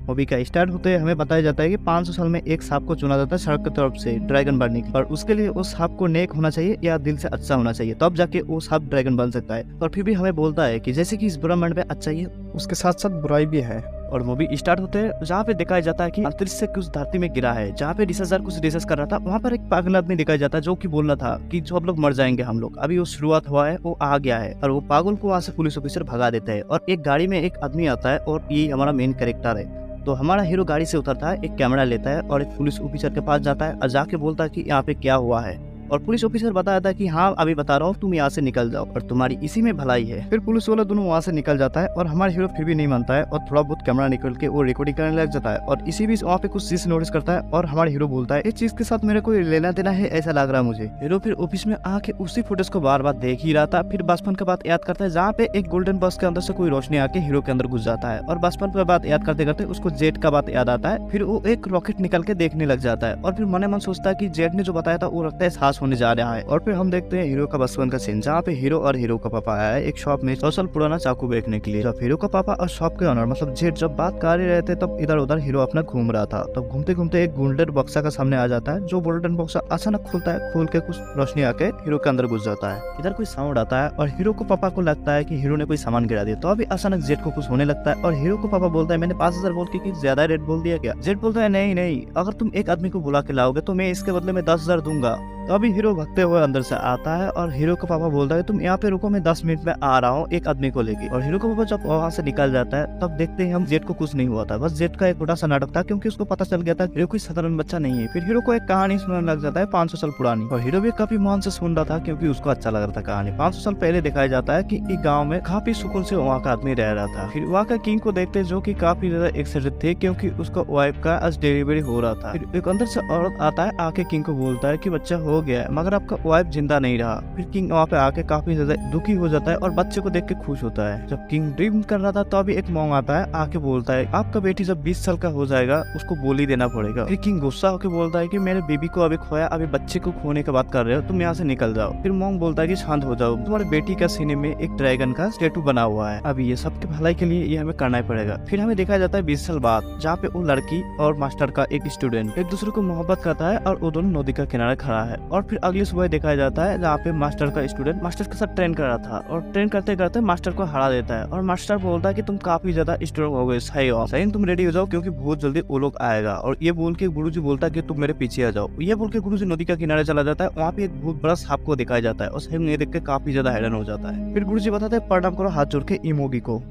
Movie का start होते ही हमें बताया जाता है कि 500 साल में एक सांप को चुना जाता है सड़क की तरफ से ड्रैगन बनने की, और उसके लिए उस सांप को नेक होना चाहिए या दिल से अच्छा होना चाहिए, तब जाके वो सांप ड्रैगन बन सकता है। और फिर भी हमें बोलता है कि जैसे कि इस ब्रह्मांड में अच्छाई है उसके साथ साथ बुराई भी है। और मूवी स्टार्ट होते हैं जहाँ पे दिखाया जाता है कि अंतरिक्ष से कुछ धरती में गिरा है, जहाँ पे रिसर्चर कुछ रिसर्च कर रहा था। वहाँ पर एक पागल आदमी दिखाया जाता है जो कि बोल रहा था कि जो अब लोग मर जाएंगे हम लोग, अभी वो शुरुआत हुआ है, वो आ गया है। और वो पागल को वहाँ से पुलिस ऑफिसर भगा देता है और एक गाड़ी में एक आदमी आता है और ये हमारा मेन कैरेक्टर है। तो हमारा हीरो गाड़ी से उतरता है, एक कैमरा लेता है और एक पुलिस ऑफिसर के पास जाता है और जाके बोलता है कि यहाँ पे क्या हुआ है। और पुलिस ऑफिसर बताया था कि हाँ अभी बता रहा हूँ, तुम यहाँ से निकल जाओ और तुम्हारी इसी में भलाई है। फिर पुलिस वाला दोनों वहाँ से निकल जाता है और हमारा हीरो फिर भी नहीं मानता है और थोड़ा बहुत कैमरा निकल के वो रिकॉर्डिंग करने लग जाता है। और इसी बीच वहाँ पे कुछ चीज नोटिस करता है और हमारा हीरो बोलता है इस चीज के साथ मेरे कोई लेना देना है ऐसा लग रहा है मुझे। हीरो फिर ऑफिस में आके उसी फुटेज को बार बार देख ही रहा था। फिर बचपन का बात याद करता है जहाँ पे एक गोल्डन बॉक्स के अंदर से कोई रोशनी आके हीरो के अंदर घुस जाता है, और बचपन का बात याद करते करते उसको जेट का बात याद आता है। फिर वो एक रॉकेट निकल के देखने लग जाता है और फिर मन मन सोचता है कि जेट ने जो बताया था वो लगता है सास होने जा रहा है। और फिर हम देखते हैं हीरो का बचपन का सीन जहाँ पे हीरो और हीरो का पापा आया है एक शॉप में 100 साल पुराना चाकू बेचने के लिए। जब हीरो का पापा और शॉप के ऑनर मतलब जेठ जब बात कर ही रहे थे तब इधर उधर हीरो अपना घूम रहा था। तब घूमते घूमते एक गोल्डन बक्सा का सामने आ जाता है, जो गोल्डन बक्सा अचानक खुलता है, खोल के कुछ रोशनी आके हीरो के अंदर घुस जाता है। इधर कोई साउंड आता है और हीरो को पापा को लगता है कि हीरो ने कोई सामान गिरा दिया। तो अभी अचानक जेठ को कुछ होने लगता है और हीरो को पापा बोलता है मैंने 5000 बोल के ज्यादा रेट बोल दिया क्या। जेठ बोलता है नहीं नहीं, अगर तुम एक आदमी को बुला के लाओगे तो मैं इसके बदले में 10,000 दूंगा। तो अभी हीरो भगते हुए अंदर से आता है और हीरो का पापा बोलता है तुम यहाँ पे रुको, मैं 10 मिनट में आ रहा हूँ एक आदमी को लेके। और हीरो का पापा जब वहाँ से निकल जाता है तब देखते हैं हम जेट को कुछ नहीं हुआ था, बस जेट का एक छोटा सा नाटक था क्योंकि उसको पता चल गया था हीरो कोई साधारण बच्चा नहीं है। फिर हीरो को एक कहानी सुनाने लग जाता है 500 साल पुरानी, और हीरो भी काफी मन से सुन रहा था क्योंकि उसको अच्छा लग रहा था कहानी। 500 साल पहले दिखाया जाता है कि एक गाँव में काफी सुकून से वहाँ का आदमी रह रहा था। फिर वहाँ का किंग को देखते जो की काफी ज्यादा एक्साइटेड थे क्योंकि उसका वाइफ का आज डिलीवरी हो रहा था। फिर एक अंदर से औरत आता है, आके किंग को बोलता है कि बच्चा हो गया है मगर आपका वाइफ जिंदा नहीं रहा। फिर किंग वहाँ पे आके काफी ज्यादा दुखी हो जाता है और बच्चे को देख के खुश होता है। जब किंग ड्रीम कर रहा था तो अभी एक मॉन्ग आता है, आके बोलता है आपका बेटी जब 20 साल का हो जाएगा उसको बोली देना पड़ेगा। फिर किंग गुस्सा होकर बोलता है कि मेरे बेबी को अभी खोया, अभी बच्चे को खोने की बात कर रहे हो, तुम यहाँ से निकल जाओ। फिर मॉन्ग बोलता है कि शांत हो जाओ, तुम्हारे बेटी का सीने में एक ड्रैगन का स्टेटू बना हुआ है, अभी ये सबके भलाई के लिए ये हमें करना ही पड़ेगा। फिर हमें देखा जाता है 20 साल बाद जहाँ पे वो लड़की और मास्टर का एक स्टूडेंट एक दूसरे को मोहब्बत करता है और वो दोनों नदी का किनारे खड़ा है। और फिर अगली सुबह दिखाया जाता है जहाँ पे मास्टर का स्टूडेंट मास्टर के साथ ट्रेन कर रहा था और ट्रेन करते करते मास्टर को हरा देता है। और मास्टर बोलता है कि तुम काफी ज्यादा स्ट्रॉन्ग हो गए, सही तुम रेडी हो जाओ क्योंकि बहुत जल्दी वो लोग आएगा। और ये बोल के गुरुजी बोलता है कि तुम मेरे पीछे आ जाओ। ये बोल के गुरुजी नदी का किनारे चला जाता है, वहाँ पे एक बहुत बड़ा सांप को दिखाया जाता है और सही ये देख के काफी ज्यादा हैरान हो जाता है। फिर गुरुजी बताते हैं प्रणाम करो हाथ जोड़ के इमोगी को,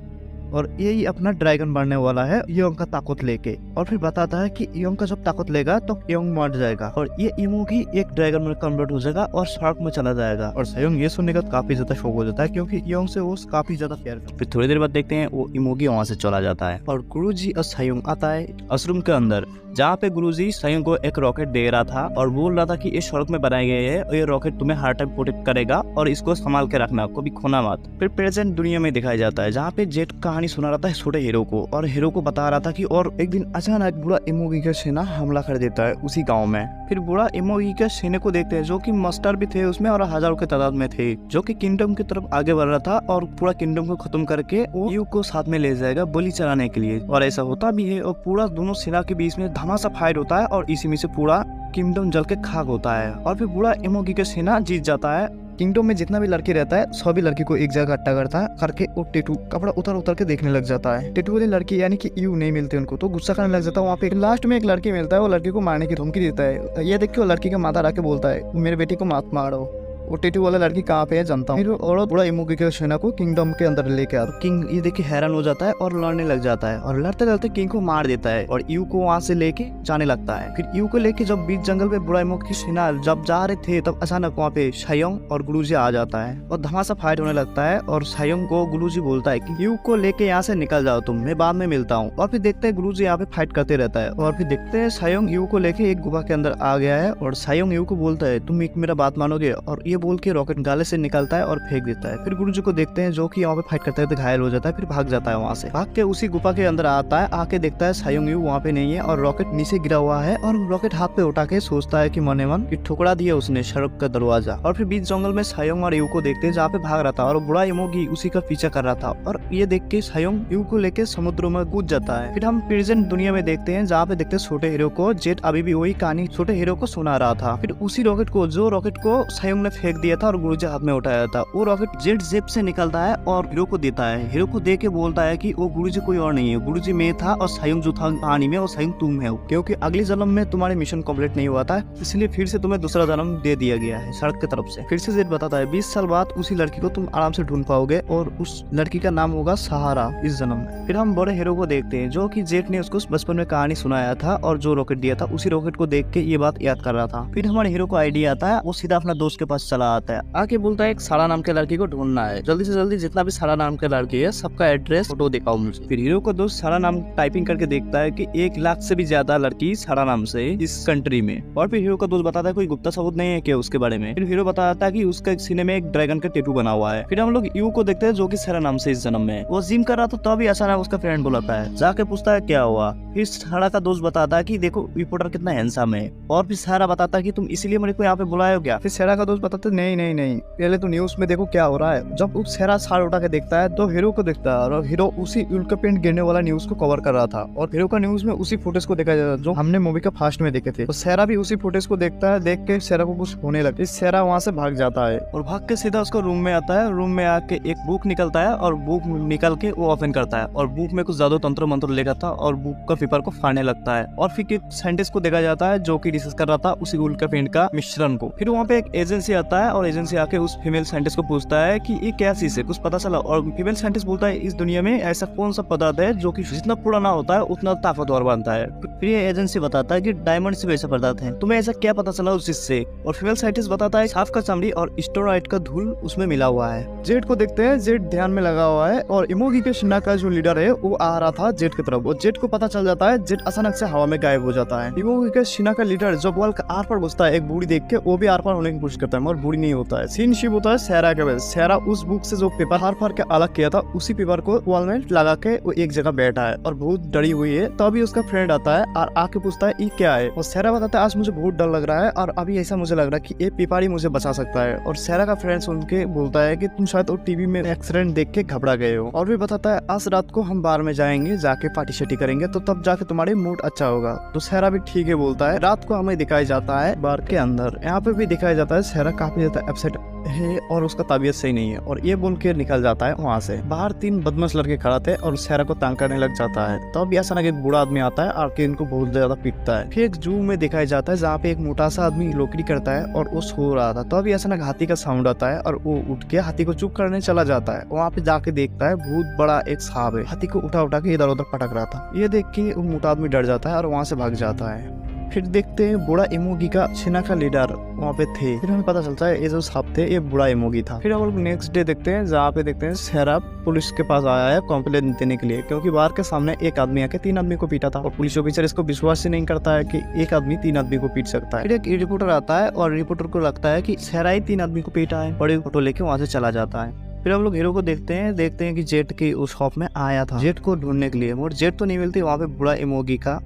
और यही अपना ड्रैगन बनने वाला है योंग का ताकत लेके। और फिर बताता है कि योंग का जब ताकत लेगा तो योंग मर जाएगा और ये इमोगी एक ड्रैगन में कन्वर्ट हो जाएगा और शार्क में चला जाएगा। और सयोंग ये सुनने का काफी ज्यादा शौक हो जाता है क्योंकि योंग से वो काफी ज्यादा प्यार करता है। फिर थोड़ी देर बाद देखते हैं वो इमोगी वहाँ से चला जाता है और गुरुजी और सयोंग आता है आश्रम के अंदर, जहाँ पे गुरुजी सयोंग को एक रॉकेट दे रहा था और बोल रहा था कि इस सड़क में बनाए गए है और ये रॉकेट तुम्हें हर टाइम प्रोटेक्ट करेगा और इसको संभाल के रखना, कभी खोना मत। फिर प्रेजेंट दुनिया में दिखाया जाता है जहाँ पे जेट कहानी सुना रहा था छोटे हीरो को, और हीरो को बता रहा था कि और एक दिन अचानक बुरा इमोगी का सेना हमला कर देता है उसी गांव में। फिर बुरा इमोगी के सेना को देखते हैं जो कि मास्टर भी थे उसमें और हजारों के तादाद में थे, जो कि किंगडम की तरफ आगे बढ़ रहा था और पूरा किंगडम को खत्म करके वो यू को साथ में ले जाएगा बलि चढ़ाने के लिए। और ऐसा होता भी है और पूरा दोनों सेना के बीच में धमासा फाइट होता है और इसी में से पूरा किंगडम जल के खाक होता है। और फिर बुरा इमोगी का सेना जीत जाता है। किंगडम में जितना भी लड़की रहता है सभी लड़की को एक जगह इकट्ठा करता है करके वो टेटू कपड़ा उतर उतर के देखने लग जाता है। टेटू वाली लड़की यानी कि यू नहीं मिलते उनको तो गुस्सा करने लग जाता है। वहाँ पे लास्ट में एक लड़की मिलता है, वो लड़की को मारने की धमकी देता है। ये देख के वो लड़की का माता आके बोलता है मेरे बेटी को मत मारो। वो टेटू वाला लड़की कहाँ पे है जानता हूँ। फिर औरत बड़ा इमोगी के सेना को किंगडम के अंदर लेके आता है। किंग ये देख के हैरान हो जाता है और लड़ने लग जाता है और लड़ते लड़ते किंग को मार देता है और यू को वहाँ से लेके जाने लगता है। फिर यू को लेके जब बीच जंगल में बुरा इमोगी की सेना जब जा रहे थे तब अचानक वहाँ पे सयोंग और गुरुजी आ जाता है और धमासा फाइट होने लगता है। और सयोंग को गुरुजी बोलता है कि यू को लेके यहाँ से निकल जाओ तुम, मैं बाद में मिलता हूँ। और फिर देखते हैं गुरुजी यहाँ पे फाइट करते रहता है और फिर देखते हैं सयोंग यू को लेके एक गुफा के अंदर आ गया है और सयोंग यू को बोलता है तुम एक मेरा बात मानोगे। और ये बोल के रॉकेट गाले से निकलता है और फेंक देता है। फिर गुरुजी को देखते हैं जो कि यहाँ पे फाइट करते हैं, घायल हो जाता है, फिर भाग जाता है वहाँ से। भाग के उसी गुफा के अंदर आता है, आके देखता है सायोंग यू वहाँ पे नहीं है और रॉकेट नीचे गिरा हुआ है। और रॉकेट हाथ पे उठा के सोचता है कि मने मन कि ठुकरा दिया उसने सड़क का दरवाजा। और फिर बीच जंगल में सायोंग और यू को देखते हैं जहाँ पे भाग रहा था और बुरा इमोगी उसी का पीछा कर रहा था। और ये देख के सायोंग यू को लेके समुद्र में कूद जाता है। फिर हम प्रेजेंट दुनिया में देखते हैं जहाँ पे देखते हैं छोटे हीरो को जेट अभी भी वही कहानी छोटे हीरो को सुना रहा था। फिर उसी रॉकेट को जो रॉकेट को सायोंग ने फेंक दिया था और गुरुजी हाथ में उठाया था, वो रॉकेट जेट जेब से निकलता है और हीरो को देता है। हीरो को दे के बोलता है कि वो गुरुजी कोई और नहीं है, गुरुजी मैं था और सायोंग जो था कहानी में वो सायोंग तुम है, क्योंकि अगले जन्म में तुम्हारे मिशन कंप्लीट नहीं हुआ था, इसलिए फिर से तुम्हें दूसरा जन्म दे दिया गया है सड़क की तरफ से। फिर से जेट बताता है 20 साल बाद उसी लड़की को तुम आराम से ढूंढ पाओगे और उस लड़की का नाम होगा सहारा इस जन्म में। फिर हम बड़े हीरो को देखते हैं जो कि जेट ने उसको बचपन में कहानी सुनाया था और जो रॉकेट दिया था उसी रॉकेट को देख के ये बात याद कर रहा था। फिर हमारे हीरो को आइडिया आता है, वो सीधा अपना दोस्त के पास चला आता है, आके बोलता है एक सारा नाम के लड़की को ढूंढना है, जल्दी से जल्दी जितना भी सारा नाम के लड़की है सबका एड्रेस फोटो दिखाओ मुझे। फिर हीरो को दोस्त सारा नाम टाइपिंग करके देखता है कि 1 लाख से भी ज्यादा लड़की सारा नाम से इस कंट्री में। और फिर हीरो का दोस्त बताता है कोई गुप्ता सबूत नहीं है क्या उसके बारे में। फिर हीरो बताता है कि उसका सीने में एक ड्रैगन का टैटू बना हुआ है। फिर हम लोग यू को देखते हैं जो कि सारा नाम से इस जन्म में वो जिम कर रहा था, तभी अचानक उसका फ्रेंड बुलाता है, जाके पूछता है क्या हुआ। फिर सारा का दोस्त बताता है कि देखो रिपोर्टर कितना हैंडसम है। और फिर सारा बताता है कि तुम इसीलिए मेरे को यहाँ पे बुलाए हो क्या। फिर सारा का दोस्त बताता है नहीं नहीं नहीं, पहले तो न्यूज में देखो क्या हो रहा है। जब उस सारा सार उठा के देखता है तो हीरो को देखता है और हीरो उसी उल्का पेंट गिरने वाला न्यूज को कवर कर रहा था और हीरो का न्यूज में उसी फुटेज को देखा जाता है जो हमने मूवी का फर्स्ट में देखे थे। तो सारा भी उसी फुटेज को देखता है, देख के सारा को कुछ होने लगता है। सारा वहाँ से भाग जाता है और भाग के सीधा उसको रूम में आता है। रूम में आके एक बुक निकलता है और बुक निकल के वो ओपन करता है और बुक में कुछ जादू तंत्र मंत्र लिखा था और बुक का पेपर को फाड़ने लगता है। और फिर एक साइंटिस्ट को देखा जाता है जो कि रिसर्च कर रहा था उसी उल्का पेंट का मिश्रण को। फिर वहाँ पे एक एजेंसी आता है और एजेंसी आके उस फीमेल साइंटिस्ट को पूछता है कि ये क्या चीज है, कुछ पता चला। और फीमेल साइंटिस्ट बोलता है इस दुनिया में ऐसा कौन सा पदार्थ है जो कि जितना पुराना होता है उतना ताकतवर बनता है। फिर ये एजेंसी बताता है कि डायमंड से वैसा पदार्थ है, तुम्हें ऐसा क्या पता चला उस चीज से। और फीमेल साइंटिस्ट बताता है सांप का चमड़ी और स्टेरॉइड का धूल उसमें मिला हुआ है। जेट को देखते हैं, जेट ध्यान में लगा हुआ है और इमोगी के शिना का जो लीडर है वो आ रहा था जेट की तरफ। और जेट को पता चल जाता है, जेट अचानक से हवा में गायब हो जाता है। इमोगी के शिना का लीडर जब वॉल का आर पार घुसता है एक बूढ़ी देख के, वो भी आर पार होने की कोशिश करता है मगर बूढ़ी नहीं होता है। सीन शिप होता है सहरा के वजह। सहरा उस बुक से जो पेपर हार फार के अलग किया था उसी पेपर को वॉल में लगा के वो एक जगह बैठा है और बहुत डरी हुई है। तभी उसका फ्रेंड आता है और आके पूछता है ये क्या है। और सहरा बताता है आज मुझे बहुत डर लग रहा है और अभी ऐसा मुझे लग रहा है कि ये पेपर ही मुझे बचा सकता है। और सहरा का फ्रेंड सुन के बोलता है कि तुम शायद टीवी में एक्सीडेंट देख के घबरा गए हो। और भी बताता है आज रात को हम बार में जाएंगे, जाके पार्टी शार्टी करेंगे तो तब जाके तुम्हारे मूड अच्छा होगा। तो सहरा भी ठीक है बोलता है। रात को हमें दिखाया जाता है बार के अंदर, यहाँ पे भी दिखाया जाता है सहरा काफी ज्यादा अपसेट है और उसका तबीयत सही नहीं है और ये बोल के निकल जाता है वहाँ से। बाहर 3 बदमाश लड़के खड़ा थे और सहरा को तंग करने लग जाता है। तब अचानक एक बूढ़ा आदमी आता है और इनको बहुत ज्यादा पीटता है। फिर एक जू में दिखाया जाता है जहाँ पे एक मोटा सा आदमी नौकरी करता है और वो सो रहा था। तब अचानक हाथी का साउंड आता है और वो उठ के हाथी को चुप करने चला जाता है। वहाँ पे जाके देखता है बहुत बड़ा एक सांप है, हाथी को उठा उठा के इधर उधर पटक रहा था। ये देख के वो मोटा आदमी डर जाता है और वहाँ से भाग जाता है। फिर देखते हैं बूढ़ा इमोगी का छिना का लीडर वहाँ पे थे। फिर हमें पता चलता है ये जो सांप थे ये बूढ़ा इमोगी था। फिर हम लोग नेक्स्ट डे देखते हैं जहाँ पे देखते हैं सहरा पुलिस के पास आया है कंप्लेन देने के लिए, क्योंकि बाहर के सामने एक आदमी आके 3 आदमी को पीटा था और पुलिस ऑफिसर इसको विश्वास ही नहीं करता है कि एक आदमी 3 आदमी को पीट सकता है। फिर एक रिपोर्टर आता है और रिपोर्टर को लगता है कि सहरा ही 3 आदमी को पीटा है। बड़ी फोटो लेके वहाँ से चला जाता है। फिर हम लोग हीरो को देखते हैं कि जेट की उस शॉप में आया था जेट को ढूंढने के लिए, मगर जेट तो नहीं मिलती। वहाँ पे बूढ़ा इमोगी का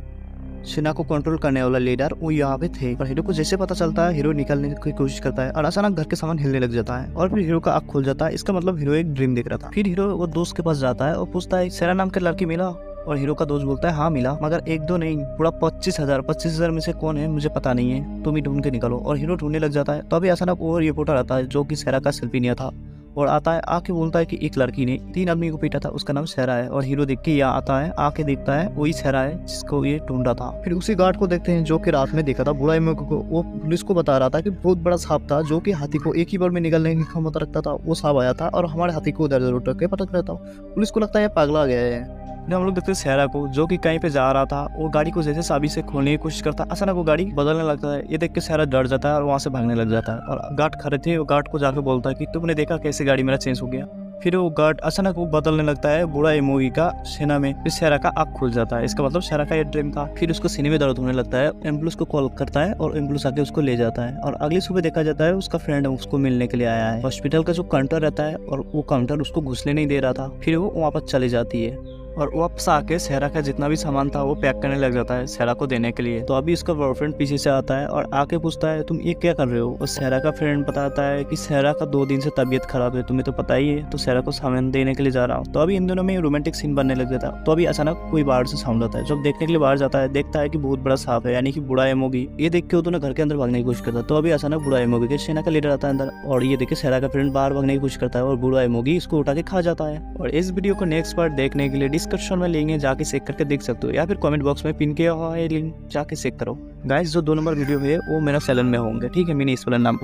शिना को कंट्रोल करने वाला लीडर वो यहाँ पे थे। और हीरो को जैसे पता चलता है हीरो निकलने की कोशिश करता है और अचानक घर के सामान हिलने लग जाता है और फिर हीरो का आँख खुल जाता है। इसका मतलब हीरो एक ड्रीम देख रहा था। फिर हीरो वो दोस्त के पास जाता है और पूछता है सहरा नाम के लड़की मिला। और हीरो का दोस्त बोलता है हाँ मिला, मगर 1-2 नहीं पूरा 25,000 में से कौन है मुझे पता नहीं है, तुम ही ढूंढ के निकलो। और हीरो ढूंढने लग जाता है। तभी अचानक वो रिपोर्टर आता है जो कि सहरा का सेल्फिनिया था और आता है, आके बोलता है कि एक लड़की ने 3 आदमी को पीटा था, उसका नाम सहरा है। और हीरो देख के यहाँ आता है, आके देखता है वही सहरा है जिसको ये ढूंढा था। फिर उसी गार्ड को देखते हैं जो कि रात में देखा था बूढ़ा इमोगी को। वो पुलिस को बता रहा था कि बहुत बड़ा सांप था जो कि हाथी को एक ही बार में निकलने की क्षमता रखता था। वो सांप आया था और हमारे हाथी को उधर उधर के पटक रहा था। पुलिस को लगता है पागला गया है। हम लोग देखते हैं सहरा को जो कि कहीं पे जा रहा था। वो गाड़ी को जैसे चाबी से खोलने की कोशिश करता है, अचानक वो गाड़ी बदलने लगता है। ये देख के सहरा डर जाता है और वहाँ से भागने लग जाता है। और गार्ड खड़े थे, वो गार्ड को जाकर बोलता है कि तुमने देखा कैसे गाड़ी मेरा चेंज हो गया। फिर वो गार्ड अचानक वो बदलने लगता है बूढ़ा इमोगी का सेना में। फिर सेरा का आँख खुल जाता है, इसका मतलब सेरा का ये ड्रीम था। फिर उसको सीने में दर्द होने लगता है, एम्बुलेंस को कॉल करता है और एम्बुलेंस आके उसको ले जाता है। और अगली सुबह देखा जाता है उसका फ्रेंड उसको मिलने के लिए आया है। हॉस्पिटल का जो काउंटर रहता है और वो काउंटर उसको घुसने नहीं दे रहा था। फिर वो वापस चली जाती है और वापस आके सेरा का जितना भी सामान था वो पैक करने लग जाता है सेरा को देने के लिए। तो अभी उसका बॉयफ्रेंड पीछे से आता है और आके पूछता है तुम ये क्या कर रहे हो। और सेरा का फ्रेंड बताता है कि सेरा का 2 दिन से तबीयत खराब है, तुम्हें तो पता ही है, तो सेरा को सामान देने के लिए जा रहा हूँ। तो अभी इन दोनों में रोमांटिक सीन बनने लग जाता है। तो अभी अचानक कोई बाहर से साउंड आता है। जब देखने के लिए बाहर जाता है देखता है कि बहुत बड़ा सांप है, यानी कि बूढ़ा एमोगी। ये देख के वो दोनों घर के अंदर भागने की कोशिश करता है। तो अभी अचानक बूढ़ा एमोगी के सेना का लीडर आता है अंदर और ये देख के सेरा का फ्रेंड बाहर भागने की कोशिश करता है और बूढ़ा एमोगी इसको उठा के खा जाता है। और इस वीडियो को नेक्स्ट पार्ट देखने के लिए डिस्क्रिप्शन में लिंक है, जाके चेक करके देख सकते हो, या फिर कमेंट बॉक्स में पिन किया हुआ है लिंक, जाके चेक करो। गाइस जो 2 नंबर वीडियो है वो मेरा चैनल में होंगे, ठीक है, मैंने इस वाला नाम